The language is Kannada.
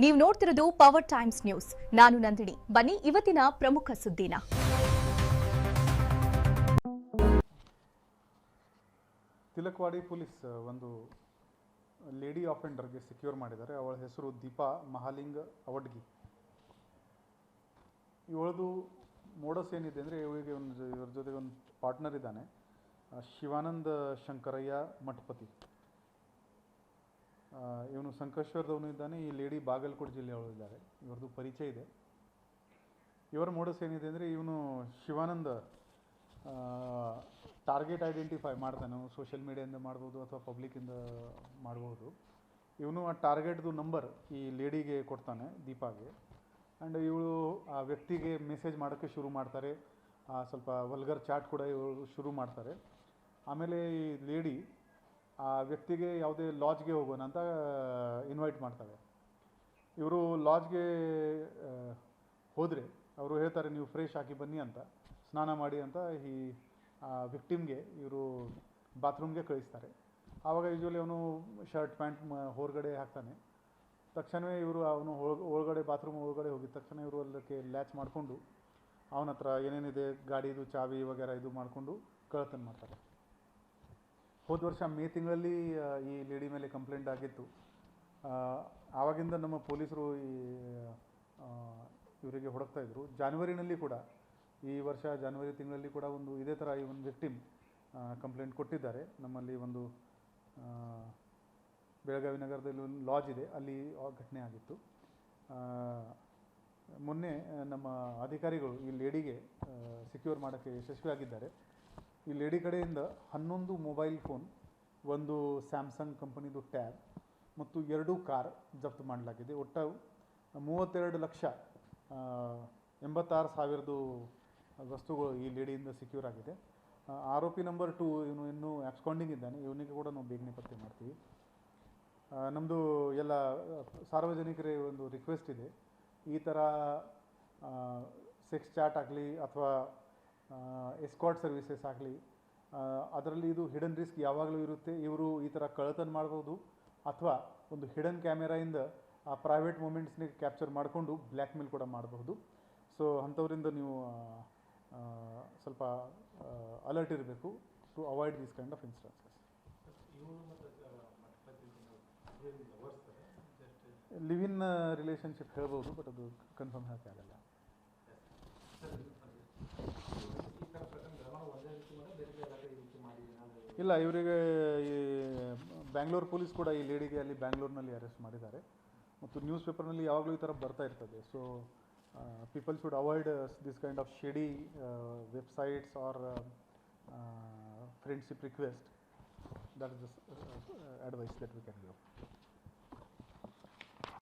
ನೀವು ನೋಡ್ತಿರೋದು ಪವರ್ ಟೈಮ್ಸ್ ನ್ಯೂಸ್. ನಾನು ನಂದಿನಿ. ಬನ್ನಿ ಇವತ್ತಿನ ಪ್ರಮುಖ ಸುದ್ದಿನ. ತಿಲಕವಾಡಿ ಪೊಲೀಸ್ ಒಂದು ಲೇಡಿ ಆಫೆಂಡರ್ಗೆ ಸೆಕ್ಯೂರ್ ಮಾಡಿದ್ದಾರೆ. ಅವಳ ಹೆಸರು ದೀಪಾ ಮಹಾಲಿಂಗ ಅವಡ್ಗಿ. ಇವಳದು ಮೋಡಸ್ ಏನಿದೆ ಅಂದರೆ, ಇವಳಿಗೆ ಇವ್ರ ಜೊತೆಗೆ ಒಂದು ಪಾರ್ಟ್ನರ್ ಇದ್ದಾನೆ, ಶಿವಾನಂದ ಶಂಕರಯ್ಯ ಮಠಪತಿ. ಇವನು ಸಂಕೇಶ್ವರದವನು ಇದ್ದಾನೆ. ಈ ಲೇಡಿ ಬಾಗಲಕೋಟೆ ಜಿಲ್ಲೆಯವರು ಇದ್ದಾರೆ. ಇವ್ರದ್ದು ಪರಿಚಯ ಇದೆ. ಇವರ ಮೋಡಸ್ ಏನಿದೆ ಅಂದರೆ, ಇವನು ಶಿವಾನಂದ ಟಾರ್ಗೆಟ್ ಐಡೆಂಟಿಫೈ ಮಾಡ್ತಾನೆ. ಅವನು ಸೋಷಿಯಲ್ ಮೀಡಿಯಾದಿಂದ ಮಾಡ್ಬೋದು ಅಥವಾ ಪಬ್ಲಿಕ್ಕಿಂದ ಮಾಡ್ಬೋದು. ಇವನು ಆ ಟಾರ್ಗೆಟ್ದು ನಂಬರ್ ಈ ಲೇಡಿಗೆ ಕೊಡ್ತಾನೆ, ದೀಪಾಗೆ. ಆ್ಯಂಡ್ ಇವಳು ಆ ವ್ಯಕ್ತಿಗೆ ಮೆಸೇಜ್ ಮಾಡೋಕ್ಕೆ ಶುರು ಮಾಡ್ತಾರೆ. ಸ್ವಲ್ಪ ವಲ್ಗರ್ ಚಾಟ್ ಕೂಡ ಇವಳು ಶುರು ಮಾಡ್ತಾರೆ. ಆಮೇಲೆ ಈ ಲೇಡಿ ಆ ವ್ಯಕ್ತಿಗೆ ಯಾವುದೇ ಲಾಡ್ಜ್ಗೆ ಹೋಗೋಣ ಅಂತ ಇನ್ವೈಟ್ ಮಾಡ್ತಾರೆ. ಇವರು ಲಾಡ್ಜ್ಗೆ ಹೋದರೆ ಅವರು ಹೇಳ್ತಾರೆ, ನೀವು ಫ್ರೆಶ್ ಆಗಿ ಬನ್ನಿ ಅಂತ, ಸ್ನಾನ ಮಾಡಿ ಅಂತ ಈ ವಿಕ್ಟಿಮ್ಗೆ ಇವರು ಬಾತ್ರೂಮ್ಗೆ ಕಳಿಸ್ತಾರೆ. ಆವಾಗ ಯೂಶ್ವಲಿ ಅವನು ಶರ್ಟ್ ಪ್ಯಾಂಟ್ ಹೊರಗಡೆ ಹಾಕ್ತಾನೆ. ತಕ್ಷಣವೇ ಇವರು ಅವನು ಒಳಗಡೆ ಬಾತ್ರೂಮ್ ಒಳಗಡೆ ಹೋಗಿದ ತಕ್ಷಣ ಇವರು ಅದಕ್ಕೆ ಲ್ಯಾಚ್ ಮಾಡಿಕೊಂಡು ಅವನ ಹತ್ರ ಏನೇನಿದೆ ಗಾಡಿದು ಚಾವಿ ವಗೇರ ಇದು ಮಾಡಿಕೊಂಡು ಕಳ್ಳತನ ಮಾಡ್ತಾರೆ. ಹೋದ ವರ್ಷ ಮೇ ತಿಂಗಳಲ್ಲಿ ಈ ಲೇಡಿ ಮೇಲೆ ಕಂಪ್ಲೇಂಟ್ ಆಗಿತ್ತು. ಆವಾಗಿಂದ ನಮ್ಮ ಪೊಲೀಸರು ಇವರಿಗೆ ಹುಡುಕ್ತಾಯಿದ್ರು. ಜಾನ್ವರಿನಲ್ಲಿ ಕೂಡ, ಈ ವರ್ಷ ಜಾನ್ವರಿ ತಿಂಗಳಲ್ಲಿ ಕೂಡ ಒಂದು ಇದೇ ಥರ ಈ ಒಂದು ವಿಕ್ಟಿಮ್ ಕಂಪ್ಲೇಂಟ್ ಕೊಟ್ಟಿದ್ದಾರೆ. ನಮ್ಮಲ್ಲಿ ಒಂದು ಬೆಳಗಾವಿ ನಗರದಲ್ಲಿ ಒಂದು ಲಾಡ್ಜ್ ಇದೆ, ಅಲ್ಲಿ ಘಟನೆ ಆಗಿತ್ತು. ಮೊನ್ನೆ ನಮ್ಮ ಅಧಿಕಾರಿಗಳು ಈ ಲೇಡಿಗೆ ಸೆಕ್ಯೂರ್ ಮಾಡೋಕ್ಕೆ ಯಶಸ್ವಿಯಾಗಿದ್ದಾರೆ. ಈ ಲೇಡಿ ಕಡೆಯಿಂದ 11 ಮೊಬೈಲ್ ಫೋನ್, ಒಂದು ಸ್ಯಾಮ್ಸಂಗ್ ಕಂಪನಿದು ಟ್ಯಾಬ್ ಮತ್ತು 2 ಕಾರ್ ಜಪ್ತು ಮಾಡಲಾಗಿದೆ. ಒಟ್ಟು 32,86,000 ವಸ್ತುಗಳು ಈ ಲೇಡಿಯಿಂದ ಸೆಕ್ಯೂರ್ ಆಗಿದೆ. ಆರೋಪಿ ನಂಬರ್ 2 ಇವನು ಇನ್ನೂ ಆಬ್ಸ್ಕಾಂಡಿಂಗ್ ಇದ್ದಾನೆ. ಇವನಿಗೆ ಕೂಡ ನಾವು ಬೇಗನೆ ಪತ್ತೆ ಮಾಡ್ತೀವಿ. ನಮ್ಮದು ಎಲ್ಲ ಸಾರ್ವಜನಿಕರೇ ಒಂದು ರಿಕ್ವೆಸ್ಟ್ ಇದೆ, ಈ ಥರ ಸೆಕ್ಸ್ ಚಾಟ್ ಆಗಲಿ ಅಥವಾ ಎಸ್ಕಾರ್ಟ್ ಸರ್ವಿಸಸ್ ಆಗಲಿ, ಅದರಲ್ಲಿ ಇದು ಹಿಡನ್ ರಿಸ್ಕ್ ಯಾವಾಗಲೂ ಇರುತ್ತೆ. ಇವರು ಈ ಥರ ಕಳ್ಳತನ ಮಾಡ್ಬೋದು ಅಥವಾ ಒಂದು ಹಿಡನ್ ಕ್ಯಾಮೆರಾಯಿಂದ ಆ ಪ್ರೈವೇಟ್ ಮೂಮೆಂಟ್ಸ್ನ ಕ್ಯಾಪ್ಚರ್ ಮಾಡಿಕೊಂಡು ಬ್ಲ್ಯಾಕ್ ಮೇಲ್ ಕೂಡ ಮಾಡಬಹುದು. ಸೊ ಅಂಥವರಿಂದ ನೀವು ಸ್ವಲ್ಪ ಅಲರ್ಟ್ ಇರಬೇಕು to avoid these kind of instances. Live in relationship ಹೇಳ್ಬೋದು, ಬಟ್ ಅದು ಕನ್ಫರ್ಮ್ ಹೇಳೋಕ್ಕಾಗಲ್ಲ. ಇಲ್ಲ, ಇವರಿಗೆ ಈ ಬ್ಯಾಂಗ್ಳೂರು ಪೊಲೀಸ್ ಕೂಡ ಈ ಲೇಡಿಗೆ ಅಲ್ಲಿ ಬ್ಯಾಂಗ್ಳೂರಿನಲ್ಲಿ ಅರೆಸ್ಟ್ ಮಾಡಿದ್ದಾರೆ. ಮತ್ತು ನ್ಯೂಸ್ ಪೇಪರ್ನಲ್ಲಿ ಯಾವಾಗಲೂ ಈ ಥರ ಬರ್ತಾ ಇರ್ತದೆ. So people should avoid this kind of shady websites or friendship request. That is the advice that we can give.